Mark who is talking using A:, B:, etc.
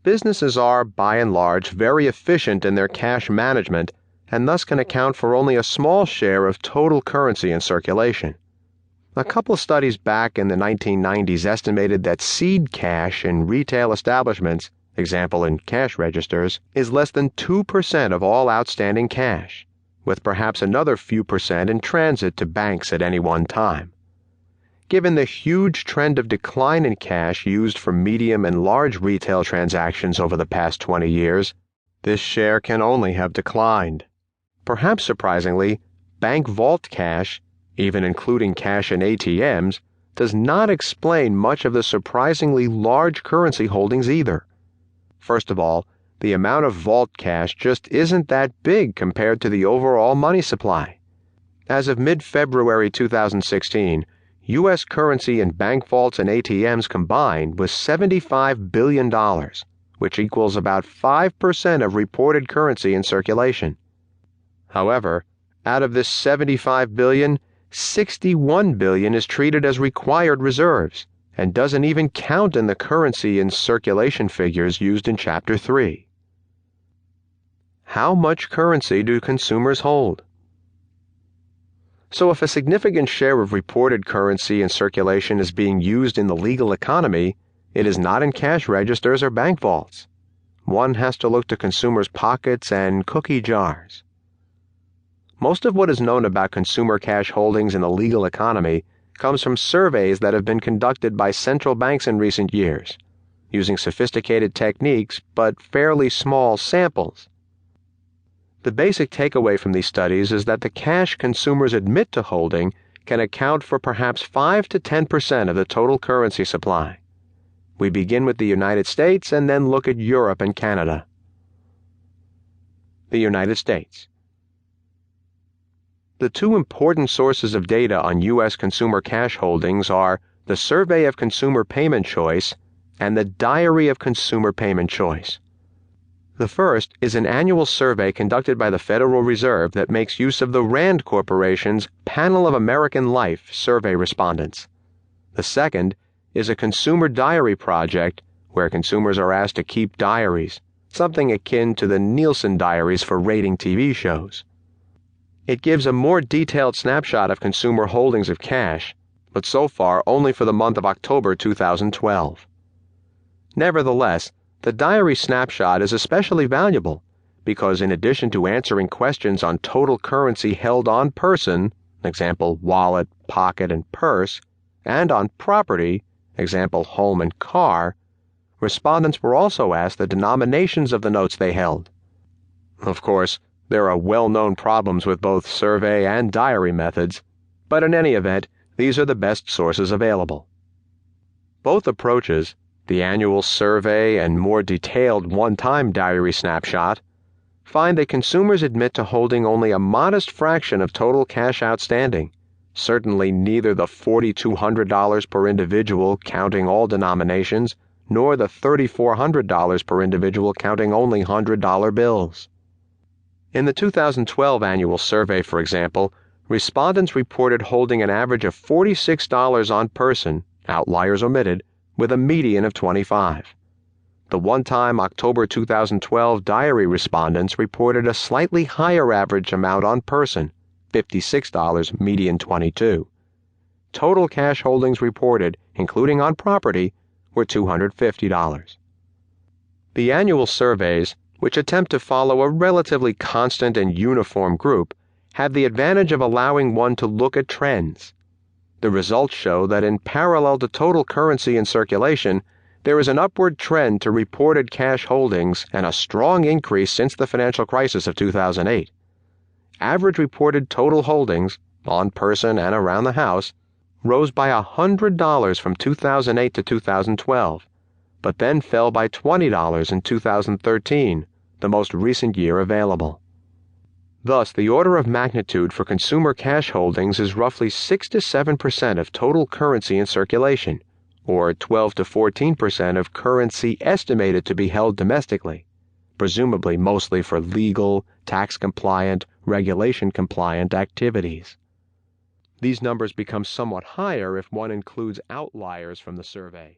A: Businesses are, by and large, very efficient in their cash management and thus can account for only a small share of total currency in circulation. A couple of studies back in the 1990s estimated that seed cash in retail establishments, example in cash registers, is less than 2% of all outstanding cash, with perhaps another few percent in transit to banks at any one time. Given the huge trend of decline in cash used for medium and large retail transactions over the past 20 years, this share can only have declined. Perhaps surprisingly, bank vault cash, even including cash in ATMs, does not explain much of the surprisingly large currency holdings either. First of all, the amount of vault cash just isn't that big compared to the overall money supply. As of mid-February 2016, U.S. currency in bank vaults and ATMs combined was $75 billion, which equals about 5% of reported currency in circulation. However, out of this $75 billion, $61 billion is treated as required reserves and doesn't even count in the currency in circulation figures used in Chapter 3. How much currency do consumers hold? So if a significant share of reported currency in circulation is being used in the legal economy, it is not in cash registers or bank vaults. One has to look to consumers' pockets and cookie jars. Most of what is known about consumer cash holdings in the legal economy comes from surveys that have been conducted by central banks in recent years, using sophisticated techniques but fairly small samples. The basic takeaway from these studies is that the cash consumers admit to holding can account for perhaps 5 to 10% of the total currency supply. We begin with the United States and then look at Europe and Canada. The United States. The two important sources of data on U.S. consumer cash holdings are the Survey of Consumer Payment Choice and the Diary of Consumer Payment Choice. The first is an annual survey conducted by the Federal Reserve that makes use of the Rand Corporation's Panel of American Life survey respondents. The second is a consumer diary project where consumers are asked to keep diaries, something akin to the Nielsen diaries for rating TV shows. It gives a more detailed snapshot of consumer holdings of cash, but so far only for the month of October 2012. Nevertheless, the diary snapshot is especially valuable because in addition to answering questions on total currency held on person, example wallet, pocket, and purse, and on property, example home and car, respondents were also asked the denominations of the notes they held. Of course, there are well-known problems with both survey and diary methods, but in any event, these are the best sources available. Both approaches, the annual survey and more detailed one-time diary snapshot, find that consumers admit to holding only a modest fraction of total cash outstanding, certainly neither the $4,200 per individual counting all denominations, nor the $3,400 per individual counting only $100 bills. In the 2012 annual survey, for example, respondents reported holding an average of $46 on person, outliers omitted, with a median of 25. The one-time October 2012 diary respondents reported a slightly higher average amount on person, $56, median 22. Total cash holdings reported, including on property, were $250. The annual surveys, which attempt to follow a relatively constant and uniform group, have the advantage of allowing one to look at trends. The results show that in parallel to total currency in circulation, there is an upward trend to reported cash holdings and a strong increase since the financial crisis of 2008. Average reported total holdings, on person and around the house, rose by $100 from 2008 to 2012, but then fell by $20 in 2013, the most recent year available. Thus, the order of magnitude for consumer cash holdings is roughly 6 to 7% of total currency in circulation, or 12 to 14% of currency estimated to be held domestically, presumably mostly for legal, tax-compliant, regulation-compliant activities. These numbers become somewhat higher if one includes outliers from the survey.